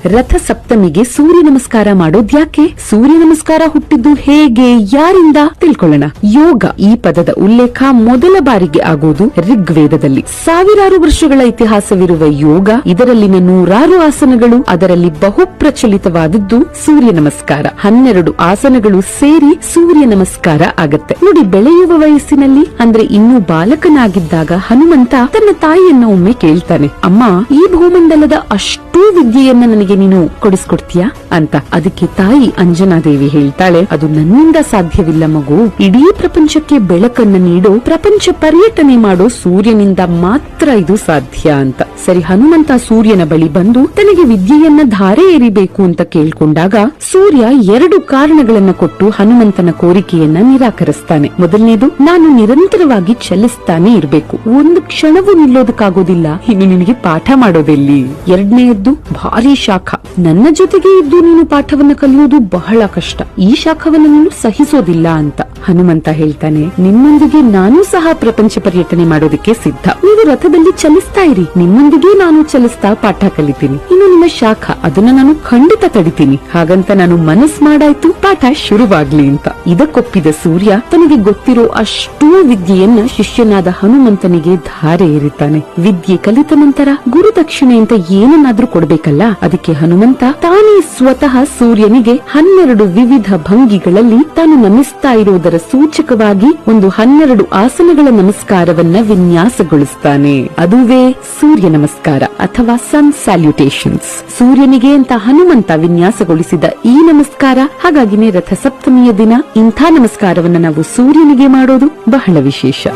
ರಥ ಸಪ್ತಮಿಗೆ ಸೂರ್ಯ ನಮಸ್ಕಾರ ಮಾಡೋದ್ಯಾಕೆ? ಸೂರ್ಯ ನಮಸ್ಕಾರ ಹುಟ್ಟಿದ್ದು ಹೇಗೆ, ಯಾರಿಂದ ತಿಳ್ಕೊಳ್ಳೋಣ. ಯೋಗ ಈ ಪದದ ಉಲ್ಲೇಖ ಮೊದಲ ಬಾರಿಗೆ ಆಗುವುದು ಋಗ್ವೇದದಲ್ಲಿ. ಸಾವಿರಾರು ವರ್ಷಗಳ ಇತಿಹಾಸವಿರುವ ಯೋಗ, ಇದರಲ್ಲಿನ ನೂರಾರು ಆಸನಗಳು, ಅದರಲ್ಲಿ ಬಹುಪ್ರಚಲಿತವಾದದ್ದು ಸೂರ್ಯ ನಮಸ್ಕಾರ. 12 ಆಸನಗಳು ಸೇರಿ ಸೂರ್ಯ ನಮಸ್ಕಾರ ಆಗತ್ತೆ ನೋಡಿ. ಬೆಳೆಯುವ ವಯಸ್ಸಿನಲ್ಲಿ ಅಂದ್ರೆ ಇನ್ನೂ ಬಾಲಕನಾಗಿದ್ದಾಗ ಹನುಮಂತ ತನ್ನ ತಾಯಿಯನ್ನ ಒಮ್ಮೆ ಕೇಳ್ತಾನೆ, ಅಮ್ಮ, ಈ ಭೂಮಂಡಲದ ಅಷ್ಟೂ ವಿದ್ಯೆಯನ್ನ ನನಗೆ ನೀನು ಕೊಡಿಸ್ಕೊಡ್ತೀಯಾ ಅಂತ. ಅದಕ್ಕೆ ತಾಯಿ ಅಂಜನಾದೇವಿ ಹೇಳ್ತಾಳೆ, ಅದು ನನ್ನಿಂದ ಸಾಧ್ಯವಿಲ್ಲ ಮಗು, ಇಡೀ ಪ್ರಪಂಚಕ್ಕೆ ಬೆಳಕನ್ನ ನೀಡೋ, ಪ್ರಪಂಚ ಪರ್ಯಟನೆ ಮಾಡೋ ಸೂರ್ಯನಿಂದ ಮಾತ್ರ ಇದು ಸಾಧ್ಯ ಅಂತ. ಸರಿ, ಹನುಮಂತ ಸೂರ್ಯನ ಬಳಿ ಬಂದು ತನಗೆ ವಿದ್ಯೆಯನ್ನ ಧಾರೆ ಎರಿಬೇಕು ಅಂತ ಕೇಳ್ಕೊಂಡಾಗ ಸೂರ್ಯ 2 ಕಾರಣಗಳನ್ನ ಕೊಟ್ಟು ಹನುಮಂತನ ಕೋರಿಕೆಯನ್ನ ನಿರಾಕರಿಸ್ತಾನೆ. ಮೊದಲನೇದು, ನಾನು ನಿರಂತರವಾಗಿ ಚಲಿಸ್ತಾನೆ ಇರ್ಬೇಕು, ಒಂದು ಕ್ಷಣವೂ ನಿಲ್ಲೋದಕ್ಕಾಗೋದಿಲ್ಲ, ಇನ್ನು ನಿನಗೆ ಪಾಠ ಮಾಡೋದೆಲ್ಲಿ. ಎರಡನೆಯದ್ದು, ಭಾರಿ ಶಾಖ, ನನ್ನ ಜೊತೆಗೆ ಇದ್ದು ನೀನು ಪಾಠವನ್ನ ಕಲಿಯೋದು ಬಹಳ ಕಷ್ಟ, ಈ ಶಾಖವನ್ನು ನೀನು ಸಹಿಸೋದಿಲ್ಲ ಅಂತ. ಹನುಮಂತ ಹೇಳ್ತಾನೆ, ನಿಮ್ಮೊಂದಿಗೆ ನಾನು ಸಹ ಪ್ರಪಂಚ ಪರ್ಯಟನೆ ಮಾಡೋದಕ್ಕೆ ಸಿದ್ಧ, ನೀವು ರಥದಲ್ಲಿ ಚಲಿಸ್ತಾ ಇರಿ, ನಿಮ್ಮೊಂದಿಗೆ ನಾನು ಚಲಿಸ್ತಾ ಪಾಠ ಕಲಿತೀನಿ, ಇನ್ನು ನಿಮ್ಮ ಶಾಖ ಅದನ್ನ ನಾನು ಖಂಡಿತ ತಡಿತೀನಿ. ಹಾಗಂತ ನಾನು ಮನಸ್ ಮಾಡಾಯ್ತು, ಪಾಠ ಶುರುವಾಗ್ಲಿ ಅಂತ. ಇದಕ್ಕೊಪ್ಪಿದ ಸೂರ್ಯ ತನಗೆ ಗೊತ್ತಿರೋ ಅಷ್ಟೂ ವಿದ್ಯೆಯನ್ನ ಶಿಷ್ಯನಾದ ಹನುಮಂತನಿಗೆ ಧಾರೆ ಎರಿತಾನೆ. ವಿದ್ಯೆ ಕಲಿತ ನಂತರ ಗುರುದಕ್ಷಿಣೆ ಅಂತ ಏನನ್ನಾದ್ರೂ ಕೊಡ್ಬೇಕಲ್ಲ, ಅದಕ್ಕೆ ಹನುಮಂತ ತಾನೇ ಸ್ವತಃ ಸೂರ್ಯನಿಗೆ 12 ವಿವಿಧ ಭಂಗಿಗಳಲ್ಲಿ ತಾನು ನಮಿಸ್ತಾ ಇರೋದರ ಸೂಚಕವಾಗಿ ಒಂದು 12 ಆಸನಗಳ ನಮಸ್ಕಾರವನ್ನ ವಿನ್ಯಾಸಗೊಳಿಸ್ತಾನೆ. ಅದುವೇ ಸೂರ್ಯ ನಮಸ್ಕಾರ ಅಥವಾ ಸನ್ ಸ್ಯಾಲ್ಯುಟೇಷನ್ಸ್. ಸೂರ್ಯನಿಗೆ ಅಂತ ಹನುಮಂತ ವಿನ್ಯಾಸಗೊಳಿಸಿದ ಈ ನಮಸ್ಕಾರ, ಹಾಗಾಗಿನೇ ರಥ ಸಪ್ತಮಿಯ ದಿನ ಇಂಥ ನಮಸ್ಕಾರವನ್ನ ನಾವು ಸೂರ್ಯನಿಗೆ ಮಾಡೋದು ಬಹಳ ವಿಶೇಷ.